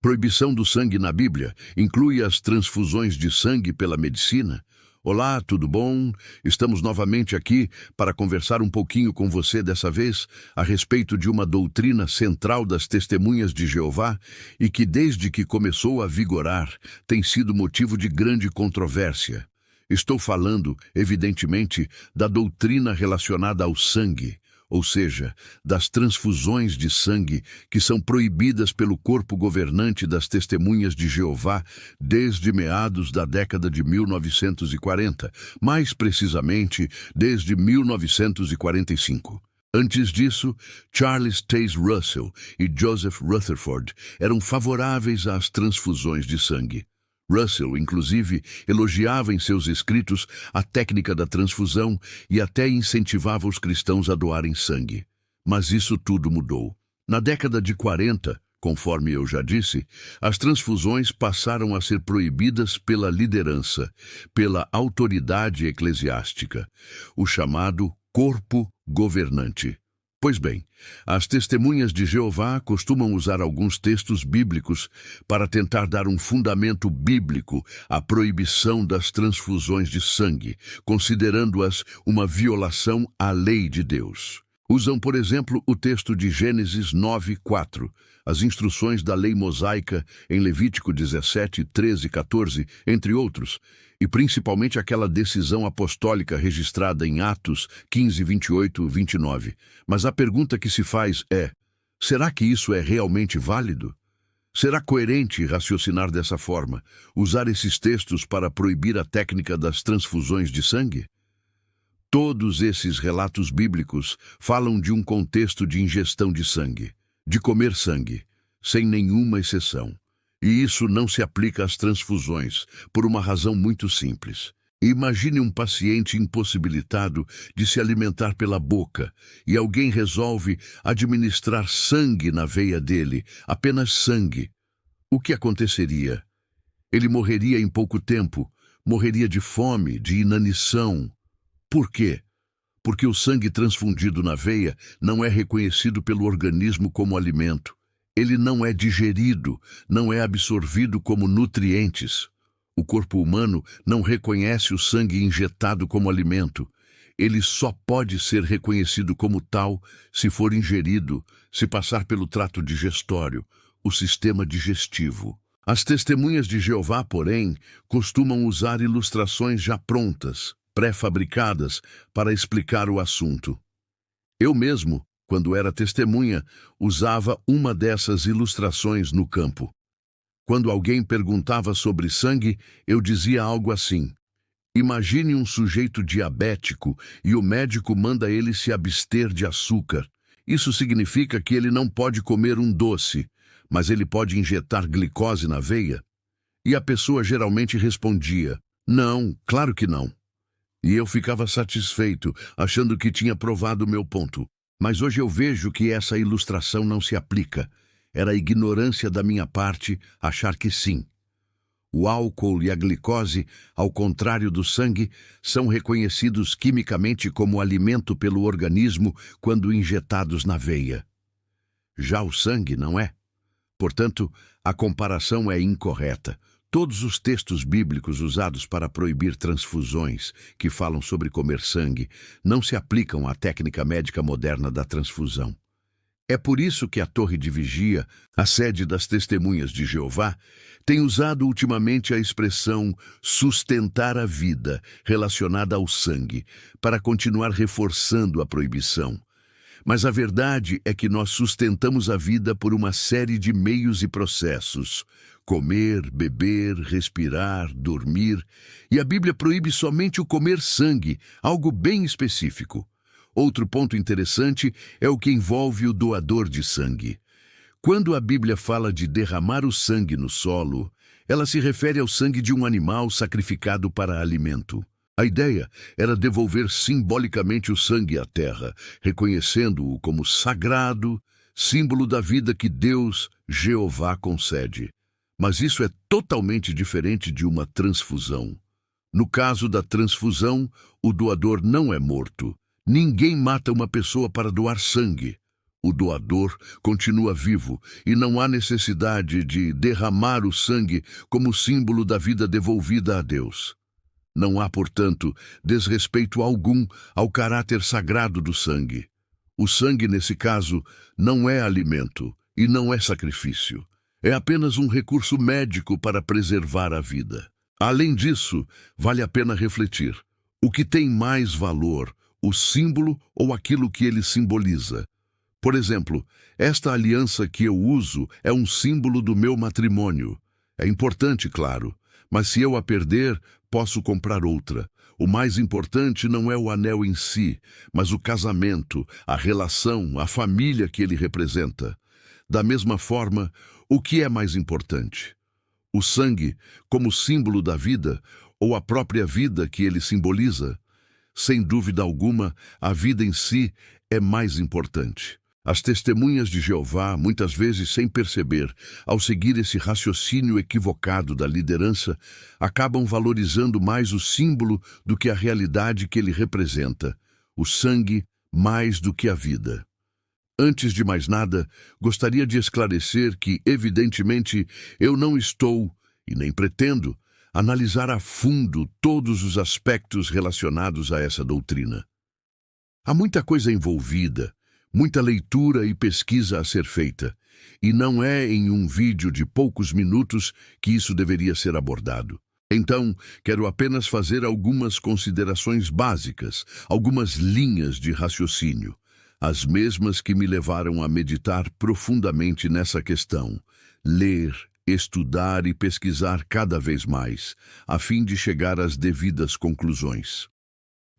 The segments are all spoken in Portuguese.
Proibição do sangue na Bíblia inclui as transfusões de sangue pela medicina? Olá, tudo bom? Estamos novamente aqui para conversar um pouquinho com você dessa vez a respeito de uma doutrina central das Testemunhas de Jeová e que desde que começou a vigorar tem sido motivo de grande controvérsia. Estou falando, evidentemente, da doutrina relacionada ao sangue, ou seja, das transfusões de sangue que são proibidas pelo corpo governante das Testemunhas de Jeová desde meados da década de 1940, mais precisamente desde 1945. Antes disso, Charles Taze Russell e Joseph Rutherford eram favoráveis às transfusões de sangue. Russell, inclusive, elogiava em seus escritos a técnica da transfusão e até incentivava os cristãos a doarem sangue. Mas isso tudo mudou. Na década de 40, conforme eu já disse, as transfusões passaram a ser proibidas pela liderança, pela autoridade eclesiástica, o chamado corpo governante. Pois bem, as Testemunhas de Jeová costumam usar alguns textos bíblicos para tentar dar um fundamento bíblico à proibição das transfusões de sangue, considerando-as uma violação à lei de Deus. Usam, por exemplo, o texto de Gênesis 9:4, as instruções da lei mosaica em Levítico 17, 13 e 14, entre outros, e principalmente aquela decisão apostólica registrada em Atos 15, 28 e 29. Mas a pergunta que se faz é: será que isso é realmente válido? Será coerente raciocinar dessa forma, usar esses textos para proibir a técnica das transfusões de sangue? Todos esses relatos bíblicos falam de um contexto de ingestão de sangue, de comer sangue, sem nenhuma exceção. E isso não se aplica às transfusões, por uma razão muito simples. Imagine um paciente impossibilitado de se alimentar pela boca e alguém resolve administrar sangue na veia dele, apenas sangue. O que aconteceria? Ele morreria em pouco tempo, morreria de fome, de inanição. Por quê? Porque o sangue transfundido na veia não é reconhecido pelo organismo como alimento. Ele não é digerido, não é absorvido como nutrientes. O corpo humano não reconhece o sangue injetado como alimento. Ele só pode ser reconhecido como tal se for ingerido, se passar pelo trato digestório, o sistema digestivo. As Testemunhas de Jeová, porém, costumam usar ilustrações já prontas, pré-fabricadas, para explicar o assunto. Eu mesmo, quando era testemunha, usava uma dessas ilustrações no campo. Quando alguém perguntava sobre sangue, eu dizia algo assim: imagine um sujeito diabético e o médico manda ele se abster de açúcar. Isso significa que ele não pode comer um doce, mas ele pode injetar glicose na veia? E a pessoa geralmente respondia: não, claro que não. E eu ficava satisfeito, achando que tinha provado o meu ponto. Mas hoje eu vejo que essa ilustração não se aplica. Era ignorância da minha parte achar que sim. O álcool e a glicose, ao contrário do sangue, são reconhecidos quimicamente como alimento pelo organismo quando injetados na veia. Já o sangue não é. Portanto, a comparação é incorreta. Todos os textos bíblicos usados para proibir transfusões, que falam sobre comer sangue, não se aplicam à técnica médica moderna da transfusão. É por isso que a Torre de Vigia, a sede das Testemunhas de Jeová, tem usado ultimamente a expressão sustentar a vida relacionada ao sangue, para continuar reforçando a proibição. Mas a verdade é que nós sustentamos a vida por uma série de meios e processos: comer, beber, respirar, dormir. E a Bíblia proíbe somente o comer sangue, algo bem específico. Outro ponto interessante é o que envolve o doador de sangue. Quando a Bíblia fala de derramar o sangue no solo, ela se refere ao sangue de um animal sacrificado para alimento. A ideia era devolver simbolicamente o sangue à terra, reconhecendo-o como sagrado, símbolo da vida que Deus, Jeová, concede. Mas isso é totalmente diferente de uma transfusão. No caso da transfusão, o doador não é morto. Ninguém mata uma pessoa para doar sangue. O doador continua vivo e não há necessidade de derramar o sangue como símbolo da vida devolvida a Deus. Não há, portanto, desrespeito algum ao caráter sagrado do sangue. O sangue, nesse caso, não é alimento e não é sacrifício. É apenas um recurso médico para preservar a vida. Além disso, vale a pena refletir: o que tem mais valor, o símbolo ou aquilo que ele simboliza? Por exemplo, esta aliança que eu uso é um símbolo do meu matrimônio. É importante, claro, mas se eu a perder, posso comprar outra. O mais importante não é o anel em si, mas o casamento, a relação, a família que ele representa. Da mesma forma, o que é mais importante? O sangue, como símbolo da vida, ou a própria vida que ele simboliza? Sem dúvida alguma, a vida em si é mais importante. As testemunhas de Jeová, muitas vezes sem perceber, ao seguir esse raciocínio equivocado da liderança, acabam valorizando mais o símbolo do que a realidade que ele representa, o sangue mais do que a vida. Antes de mais nada, gostaria de esclarecer que, evidentemente, eu não estou, e nem pretendo, analisar a fundo todos os aspectos relacionados a essa doutrina. Há muita coisa envolvida, muita leitura e pesquisa a ser feita, e não é em um vídeo de poucos minutos que isso deveria ser abordado. Então, quero apenas fazer algumas considerações básicas, algumas linhas de raciocínio, as mesmas que me levaram a meditar profundamente nessa questão, ler, estudar e pesquisar cada vez mais, a fim de chegar às devidas conclusões.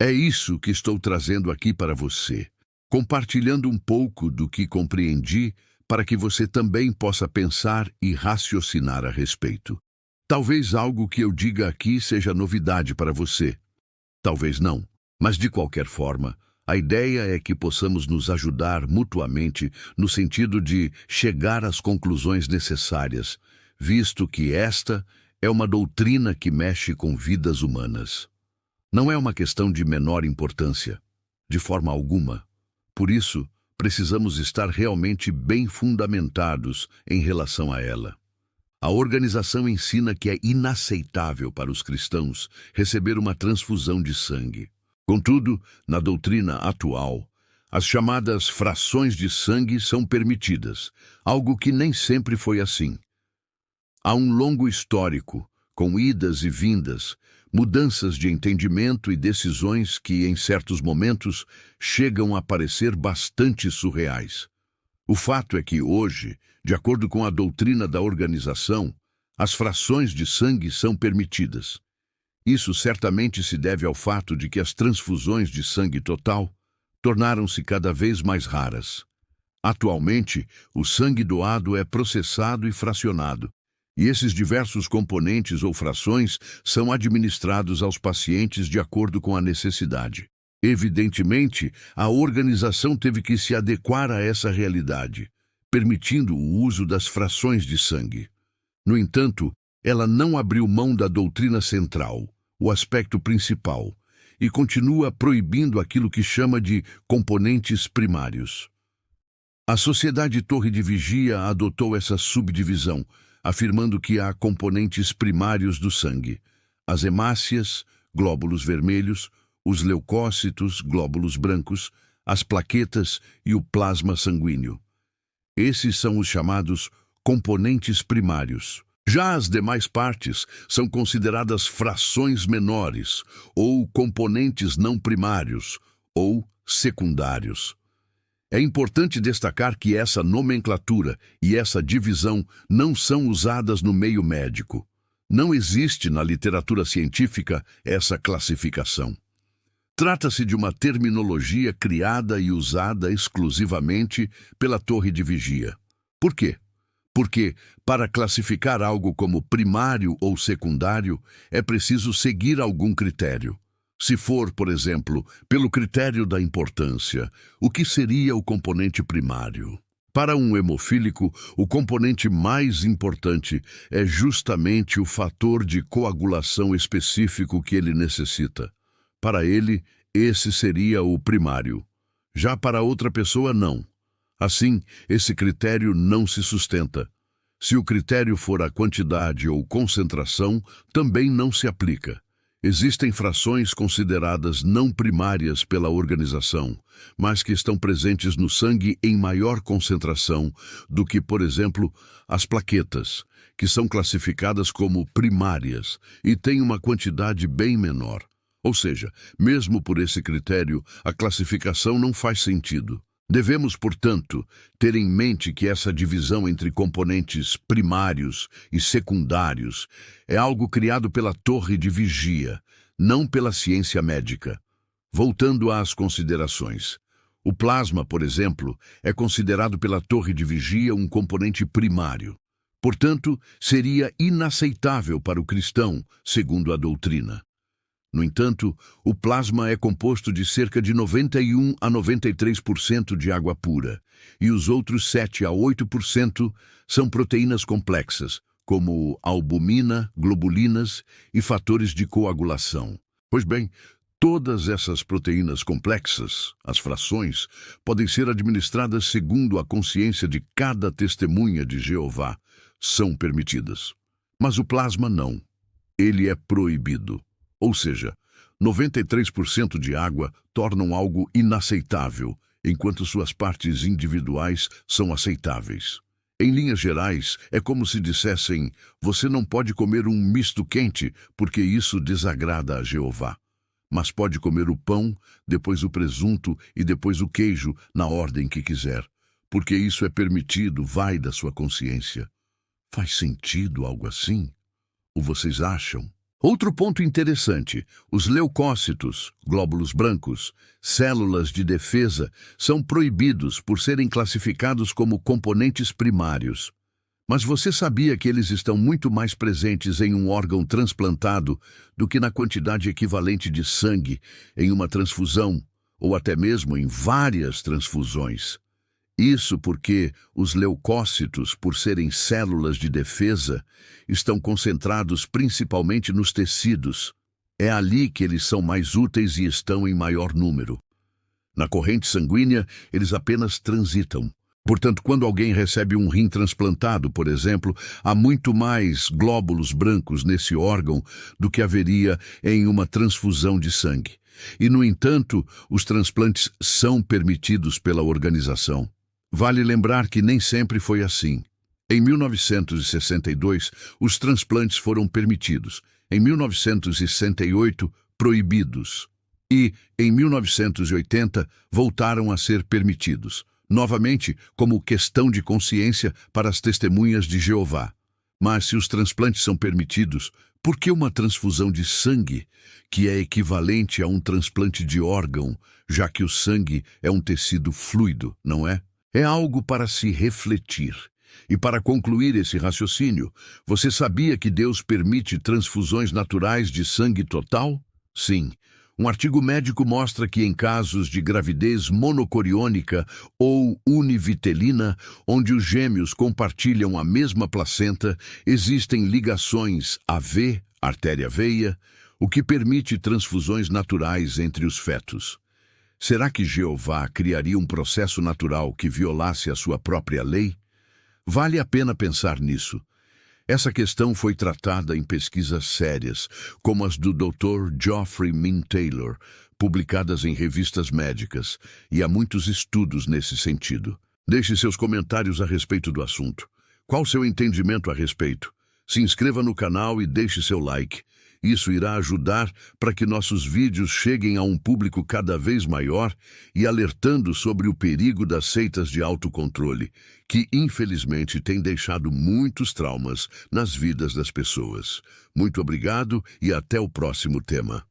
É isso que estou trazendo aqui para você, compartilhando um pouco do que compreendi para que você também possa pensar e raciocinar a respeito. Talvez algo que eu diga aqui seja novidade para você. Talvez não, mas de qualquer forma, a ideia é que possamos nos ajudar mutuamente no sentido de chegar às conclusões necessárias, visto que esta é uma doutrina que mexe com vidas humanas. Não é uma questão de menor importância, de forma alguma. Por isso, precisamos estar realmente bem fundamentados em relação a ela. A organização ensina que é inaceitável para os cristãos receber uma transfusão de sangue. Contudo, na doutrina atual, as chamadas frações de sangue são permitidas, algo que nem sempre foi assim. Há um longo histórico, com idas e vindas, mudanças de entendimento e decisões que, em certos momentos, chegam a parecer bastante surreais. O fato é que hoje, de acordo com a doutrina da organização, as frações de sangue são permitidas. Isso certamente se deve ao fato de que as transfusões de sangue total tornaram-se cada vez mais raras. Atualmente, o sangue doado é processado e fracionado, e esses diversos componentes ou frações são administrados aos pacientes de acordo com a necessidade. Evidentemente, a organização teve que se adequar a essa realidade, permitindo o uso das frações de sangue. No entanto, ela não abriu mão da doutrina central, o aspecto principal, e continua proibindo aquilo que chama de componentes primários. A Sociedade Torre de Vigia adotou essa subdivisão, afirmando que há componentes primários do sangue: as hemácias, glóbulos vermelhos, os leucócitos, glóbulos brancos, as plaquetas e o plasma sanguíneo. Esses são os chamados componentes primários. Já as demais partes são consideradas frações menores, ou componentes não primários, ou secundários. É importante destacar que essa nomenclatura e essa divisão não são usadas no meio médico. Não existe na literatura científica essa classificação. Trata-se de uma terminologia criada e usada exclusivamente pela Torre de Vigia. Por quê? Porque, para classificar algo como primário ou secundário, é preciso seguir algum critério. Se for, por exemplo, pelo critério da importância, o que seria o componente primário? Para um hemofílico, o componente mais importante é justamente o fator de coagulação específico que ele necessita. Para ele, esse seria o primário. Já para outra pessoa, não. Assim, esse critério não se sustenta. Se o critério for a quantidade ou concentração, também não se aplica. Existem frações consideradas não primárias pela organização, mas que estão presentes no sangue em maior concentração do que, por exemplo, as plaquetas, que são classificadas como primárias e têm uma quantidade bem menor. Ou seja, mesmo por esse critério, a classificação não faz sentido. Devemos, portanto, ter em mente que essa divisão entre componentes primários e secundários é algo criado pela torre de vigia, não pela ciência médica. Voltando às considerações. O plasma, por exemplo, é considerado pela torre de vigia um componente primário. Portanto, seria inaceitável para o cristão, segundo a doutrina. No entanto, o plasma é composto de cerca de 91 a 93% de água pura, e os outros 7 a 8% são proteínas complexas, como albumina, globulinas e fatores de coagulação. Pois bem, todas essas proteínas complexas, as frações, podem ser administradas segundo a consciência de cada testemunha de Jeová, são permitidas. Mas o plasma não. Ele é proibido. Ou seja, 93% de água tornam algo inaceitável, enquanto suas partes individuais são aceitáveis. Em linhas gerais, é como se dissessem: você não pode comer um misto quente, porque isso desagrada a Jeová. Mas pode comer o pão, depois o presunto e depois o queijo, na ordem que quiser. Porque isso é permitido, vai da sua consciência. Faz sentido algo assim? Ou vocês acham? Outro ponto interessante, os leucócitos, glóbulos brancos, células de defesa, são proibidos por serem classificados como componentes primários. Mas você sabia que eles estão muito mais presentes em um órgão transplantado do que na quantidade equivalente de sangue em uma transfusão, ou até mesmo em várias transfusões? Isso porque os leucócitos, por serem células de defesa, estão concentrados principalmente nos tecidos. É ali que eles são mais úteis e estão em maior número. Na corrente sanguínea, eles apenas transitam. Portanto, quando alguém recebe um rim transplantado, por exemplo, há muito mais glóbulos brancos nesse órgão do que haveria em uma transfusão de sangue. E, no entanto, os transplantes são permitidos pela organização. Vale lembrar que nem sempre foi assim. Em 1962, os transplantes foram permitidos. Em 1968, proibidos. E, em 1980, voltaram a ser permitidos. Novamente, como questão de consciência para as testemunhas de Jeová. Mas se os transplantes são permitidos, por que uma transfusão de sangue, que é equivalente a um transplante de órgão, já que o sangue é um tecido fluido, não é? É algo para se refletir. E para concluir esse raciocínio, você sabia que Deus permite transfusões naturais de sangue total? Sim. Um artigo médico mostra que em casos de gravidez monocoriônica ou univitelina, onde os gêmeos compartilham a mesma placenta, existem ligações AV, artéria-veia, o que permite transfusões naturais entre os fetos. Será que Jeová criaria um processo natural que violasse a sua própria lei? Vale a pena pensar nisso. Essa questão foi tratada em pesquisas sérias, como as do Dr. Geoffrey Min Taylor, publicadas em revistas médicas, e há muitos estudos nesse sentido. Deixe seus comentários a respeito do assunto. Qual seu entendimento a respeito? Se inscreva no canal e deixe seu like. Isso irá ajudar para que nossos vídeos cheguem a um público cada vez maior e alertando sobre o perigo das seitas de autocontrole, que infelizmente têm deixado muitos traumas nas vidas das pessoas. Muito obrigado e até o próximo tema.